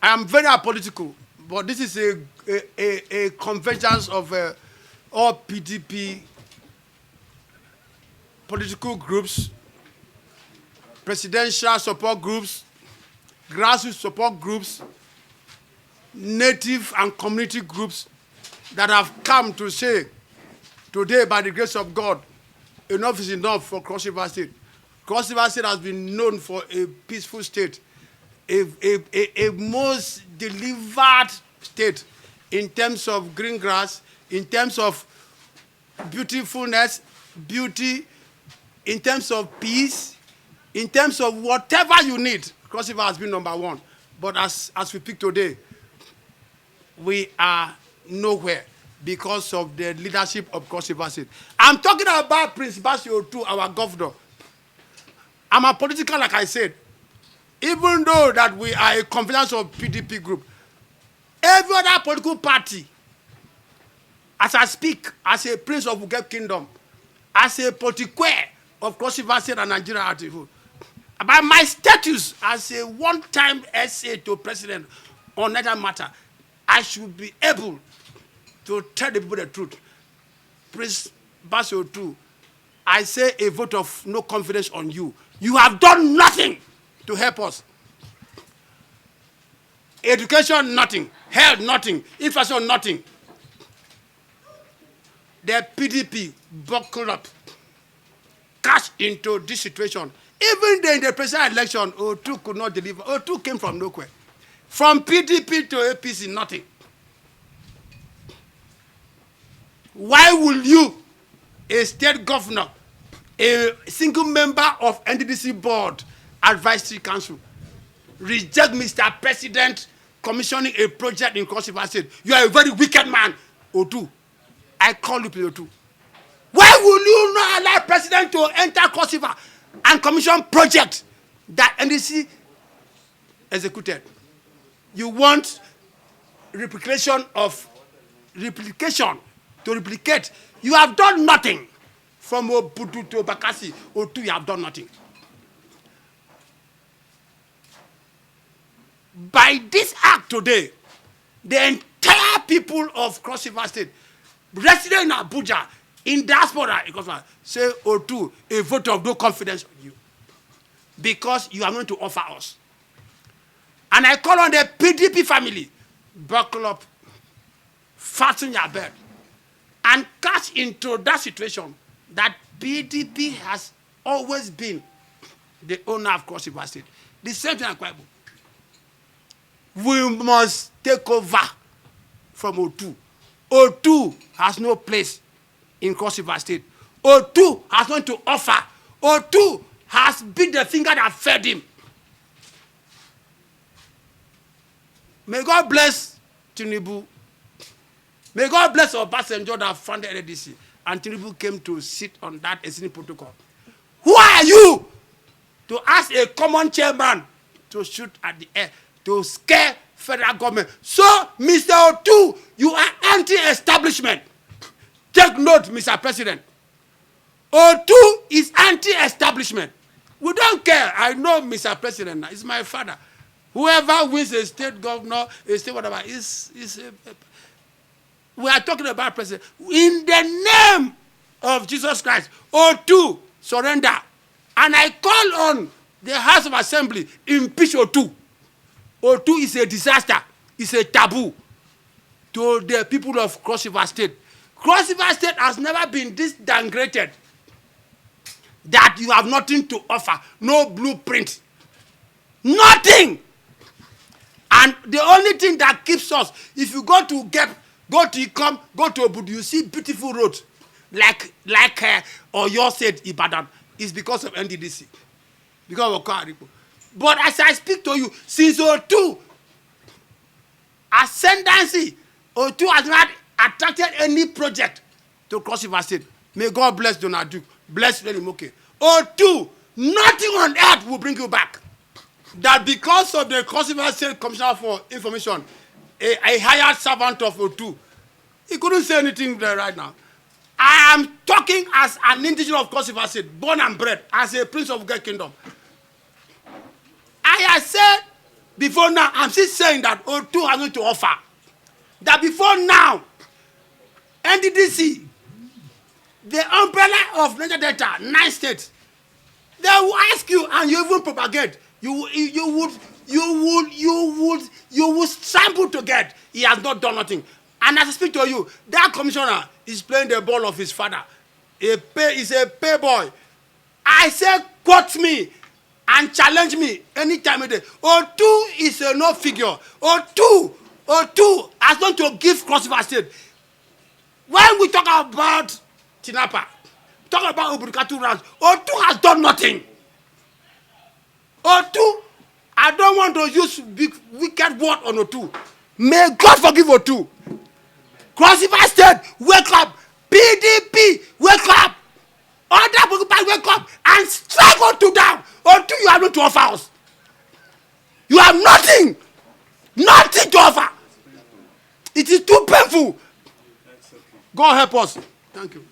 I am very apolitical, but this is a convergence of all PDP political groups, presidential support groups, grassroots support groups, native and community groups that have come to say today, by the grace of God, enough is enough for Cross River State. Cross River State has been known for a peaceful state, a most delivered state in terms of green grass, in terms of beautifulness, beauty, in terms of peace, in terms of whatever you need. Cross River has been #1. But as we speak today, we are nowhere because of the leadership of Cross River State. I'm talking about Prince Bassey Otu, our governor. I'm a political, like I said. Even though that we are a convergence of PDP group, every other political party, as I speak, as a prince of Ugep Kingdom, as a political of Cross River State and Nigeria at whole, about my status as a one-time SA to president on that matter, I should be able to tell the people the truth. Prince Bassey Otu, I say a vote of no confidence on you. You have done nothing to help us. Education, nothing. Health, nothing. Infrastructure, nothing. The PDP buckled up, cashed into this situation. Even in the presidential election, Otu could not deliver. Otu came from nowhere. From PDP to APC, nothing. Why will you, a state governor, a single member of NDDC board, advisory council, reject Mr. President commissioning a project in Cross River State? You are a very wicked man, Otu. I call you, Otu. Why will you not allow President to enter Cross River and commission project that NDC executed? You want replication to replicate. You have done nothing. From Obudu to Bakassi, Otu, you have done nothing. By this act today, the entire people of Cross River State, resident in Abuja, in diaspora, say, Otu, a vote of no confidence on you. Because you are going to offer us. And I call on the PDP family, buckle up, fasten your belt, and catch into that situation that PDP has always been the owner of Cross River State. The same thing, we must take over from Otu. Otu has no place in Cross River State. Otu has nothing to offer. Otu has been the finger that fed him. May God bless TINUBU. May God bless our passenger that funded NDC. And TINUBU came to sit on that existing protocol. Who are you to ask a common chairman to shoot at the air, to scare federal government? So, Mr. Otu, you are anti-establishment. Take note, Mr. President. Otu is anti-establishment. We don't care. I know Mr. President. He's my father. Whoever wins a state governor, a state whatever, we are talking about president. In the name of Jesus Christ, Otu, surrender. And I call on the House of Assembly, impeach Otu. Otu is a disaster. It's a taboo to the people of Cross River State. Cross River State has never been this downgraded that you have nothing to offer. No blueprint. Nothing. And the only thing that keeps us, if you go to Gep, go to Ikom, go to Obudu, you see beautiful roads like Oyo said Ibadan, is because of NDDC. Because of Okaripo. But as I speak to you, since Otu, ascendancy, Otu has not attracted any project to Cross River State. May God bless Donald Duke. Bless Renimoke. Otu, nothing on earth will bring you back. That because of the Cross River State Commissioner for Information, a hired servant of Otu, he couldn't say anything there right now. I am talking as an indigenous of Cross River State, born and bred, as a prince of Ugep Kingdom. I have said before now, I'm still saying that O2 has nothing to offer. That before now, NDDC, the umbrella of Niger Delta, 9 states, they will ask you and you even propagate. You would sample to get. He has not done nothing. And as I speak to you, that commissioner is playing the ball of his father. He's a pay boy. I say, quote me and challenge me anytime a day. O2 is a no figure. O2 has not to give Cross River State. When we talk about Tinapa, talk about Oburikatu Ranch, O2 has done nothing. O2, I don't want to use wicked word on O2. May God forgive O2. Cross River State, wake up. PDP, wake up. Other people, wake up and strike O2 down. O2, you have nothing to offer us. You have nothing. Nothing to offer. It is too painful. God help us. Thank you.